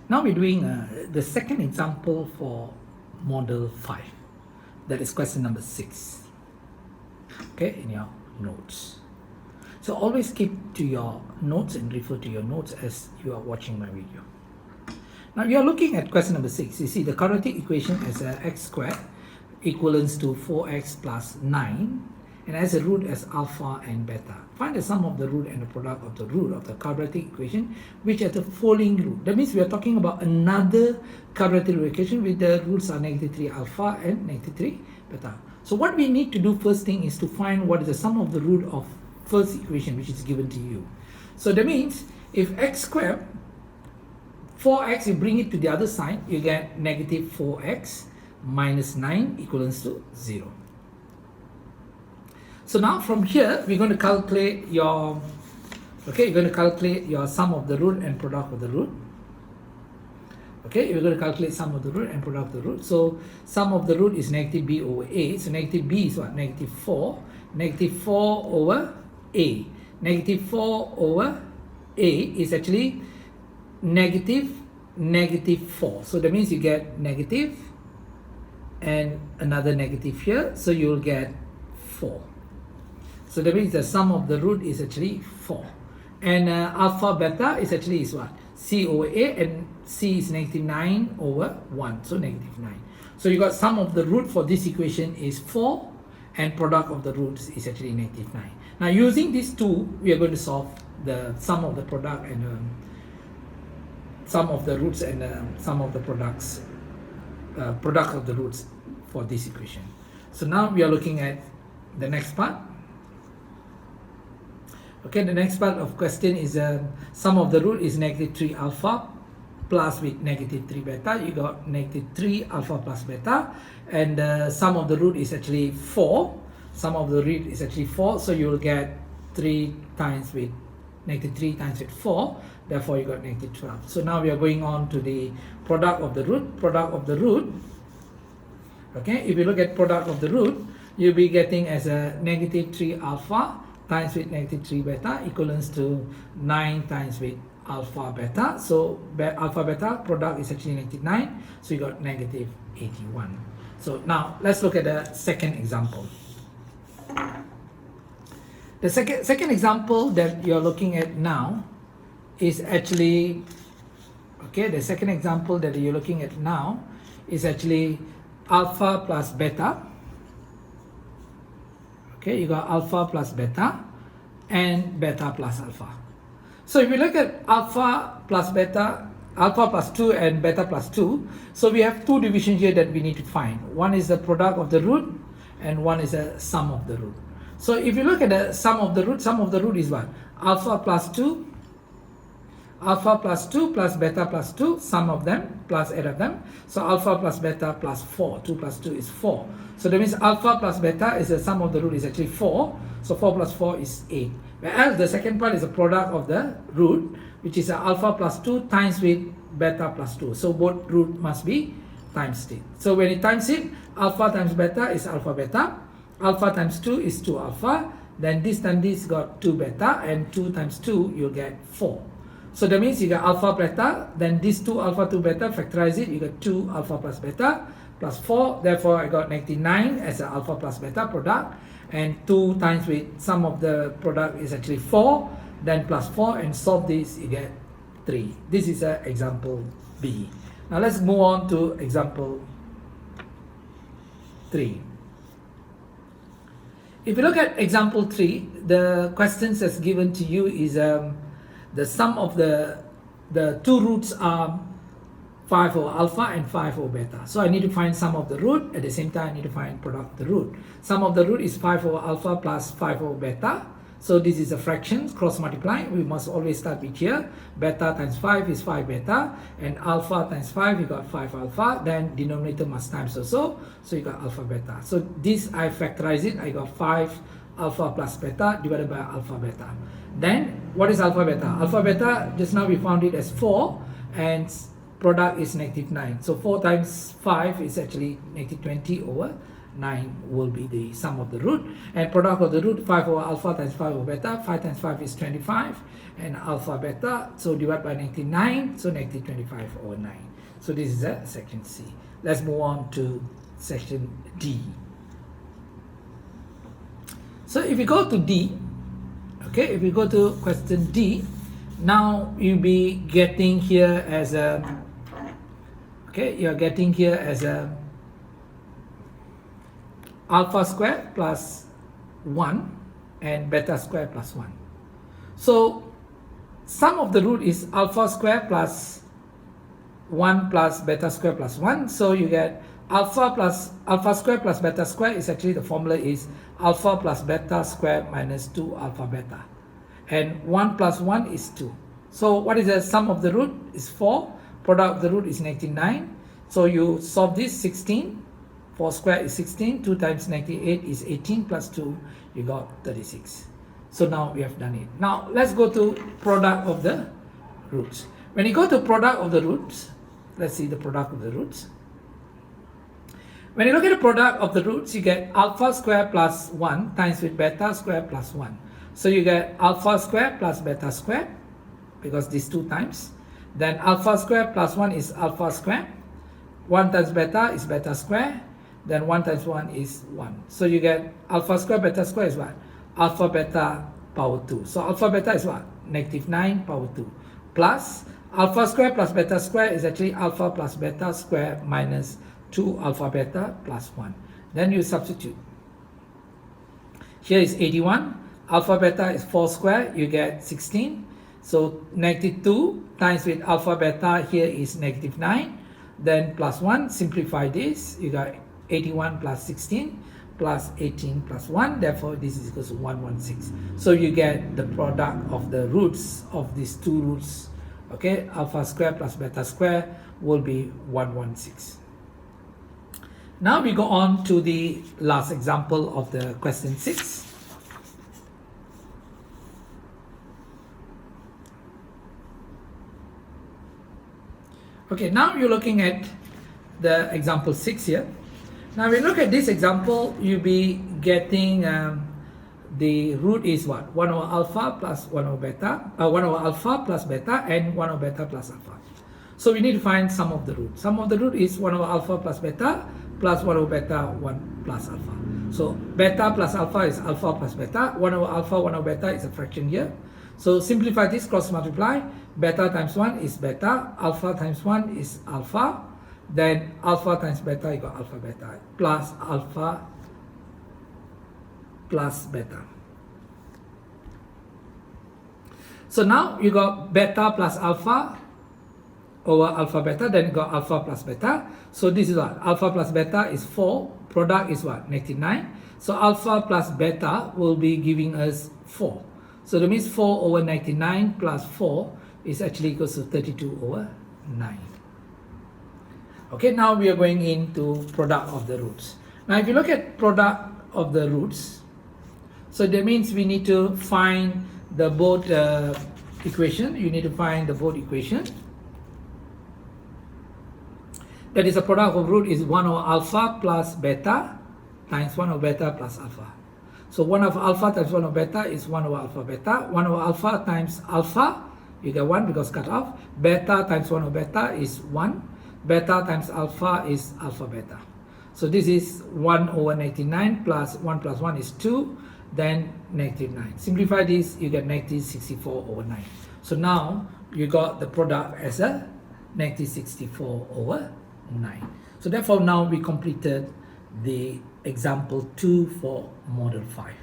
Now we're doing the second example for model 5. That is question number 6. Okay, in your notes. So always keep to your notes and refer to your notes as you are watching my video. Now you are looking at question number 6. You see the quadratic equation as x squared equivalents to 4x plus 9 and has a root as alpha and beta. Find the sum of the root and the product of the root of the quadratic equation which has the following root. That means we are talking about another quadratic equation with the roots are negative 3 alpha and negative 3 beta. So what we need to do first thing is to find what is the sum of the root of first equation which is given to you. So that means if x squared 4x, you bring it to the other side, you get negative 4x minus 9 equals to 0. So now from here, we're going to calculate your, you're going to calculate your sum of the root and product of the root. Okay, you're going to calculate sum of the root and product of the root. So sum of the root is negative b over a. So negative b is what? Negative 4. Negative 4 over a. Negative 4 over a is actually negative 4. So that means you get negative and another negative here. So you will get 4. So that means the sum of the root is actually 4. And alpha beta is actually is what? C over A, and C is negative 9 over 1. So negative 9. So you got sum of the root for this equation is 4 and product of the roots is actually negative 9. Now using these two, we are going to solve the sum of the product and sum of the roots and sum of the products, product of the roots for this equation. So now we are looking at the next part. Okay, the next part of question is sum of the root is negative 3 alpha plus with negative 3 beta. You got negative 3 alpha plus beta, and sum of the root is actually 4. Sum of the root is actually 4, so you will get 3 times with negative 3 times with 4. Therefore, you got negative 12. So now we are going on to the product of the root. Product of the root. Okay, if you look at product of the root, you'll be getting as a negative 3 alpha times with negative 3 beta equals to 9 times with alpha beta. So alpha beta product is actually negative 9. So you got negative 81. So now let's look at the second example. The second example that you're looking at now is actually, okay, the second example that you're looking at now is actually alpha plus beta. Okay, you got alpha plus beta and beta plus alpha. So if you look at alpha plus beta, alpha plus 2 and beta plus 2, so we have two divisions here that we need to find. One is the product of the root and one is the sum of the root. So if you look at the sum of the root is what? Alpha plus 2 plus beta plus 2, sum of them plus 8 of them. So alpha plus beta plus 4. 2 plus 2 is 4. So that means alpha plus beta is the sum of the root is actually 4. So 4 plus 4 is 8. Whereas the second part is the product of the root, which is alpha plus 2 times with beta plus 2. So both root must be times it. So when you times it, alpha times beta is alpha beta. Alpha times 2 is 2 alpha. Then this times this got 2 beta, and 2 times 2 you'll get 4. So that means you got alpha beta, then this 2 alpha 2 beta, factorize it, you got 2 alpha plus beta plus 4. Therefore I got negative 9 as an alpha plus beta product, and 2 times with sum of the product is actually 4, then plus 4, and solve this, you get 3. This is example B. Now let's move on to example 3. If you look at example 3, the questions that's given to you is the sum of the two roots are 5 over alpha and 5 over beta. So I need to find sum of the root. At the same time, I need to find product of the root. Sum of the root is 5 over alpha plus 5 over beta. So this is a fraction, cross multiply. We must always start with here. Beta times 5 is 5 beta. And alpha times 5, you got 5 alpha. Then denominator must times also. So you got alpha beta. So this, I factorize it. I got 5 alpha plus beta divided by alpha beta. Then what is alpha beta? Alpha beta, just now we found it as 4. And product is negative 9. So 4 times 5 is actually negative 20 over 9 will be the sum of the root, and product of the root 5 over alpha times 5 over beta. 5 times 5 is 25, and alpha beta, so divide by negative 9, so negative 25 over 9. So this is section C. Let's move on to section D. So if you go to D, okay, if you go to question D, now you'll be getting here as a, okay, you're getting here as a alpha square plus 1 and beta square plus 1. So sum of the root is alpha square plus 1 plus beta square plus 1. So you get alpha square plus beta square is actually, the formula is alpha plus beta square minus 2 alpha beta. And 1 plus 1 is 2. So what is the sum of the root? Is 4. Product of the root is negative 9. So you solve this, 16. 4 square is 16. 2 times negative 8 is 18 plus 2. You got 36. So now we have done it. Now let's go to product of the roots. When you go to product of the roots, let's see the product of the roots. When you look at the product of the roots, you get alpha square plus 1 times with beta square plus 1. So you get alpha square plus beta square, because these 2 times. Then alpha square plus 1 is alpha square. 1 times beta is beta square. Then 1 times 1 is 1. So you get alpha square beta square is what? Alpha beta power 2. So alpha beta is what? Negative 9 power 2. Plus alpha square plus beta square is actually alpha plus beta square minus 2 alpha beta plus 1. Then you substitute. Here is 81. Alpha beta is 4 square. You get 16. So negative 2 times with alpha beta here is negative 9. Then plus 1. Simplify this. You got 81 plus 16 plus 18 plus 1. Therefore, this is equal to 116. So you get the product of the roots of these 2 roots. Okay, alpha square plus beta square will be 116. Now we go on to the last example of the question 6. Okay, now you're looking at the example 6 here. Now we look at this example, you'll be getting the root is what? 1 over alpha plus 1 over beta, 1 over alpha plus beta and 1 over beta plus alpha. So we need to find sum of the root. Sum of the root is 1 over alpha plus beta plus 1 over beta 1 plus alpha. So beta plus alpha is alpha plus beta. 1 over alpha, 1 over beta is a fraction here. So simplify this, cross multiply. Beta times 1 is beta. Alpha times 1 is alpha. Then alpha times beta, you got alpha beta plus alpha plus beta. So now you got beta plus alpha over alpha beta, then you got alpha plus beta. So this is what? Alpha plus beta is 4. Product is what? Negative 9. So alpha plus beta will be giving us 4. So that means 4 over 99 plus 4 is actually equals to 32 over 9. Okay, now we are going into product of the roots. Now if you look at product of the roots, so that means we need to find the both equation. You need to find the both equation. That is, the product of root is 1 over alpha plus beta times 1 over beta plus alpha. So 1 over alpha times 1 over beta is 1 over alpha beta. 1 over alpha times alpha, you get 1 because cut off. Beta times 1 over beta is 1. Beta times alpha is alpha beta. So this is 1 over 99 plus 1 plus 1 is 2. Then negative 9. Simplify this, you get negative 64 over 9. So now you got the product as a negative 64 over 9. So therefore now we completed the example 2 for model 5.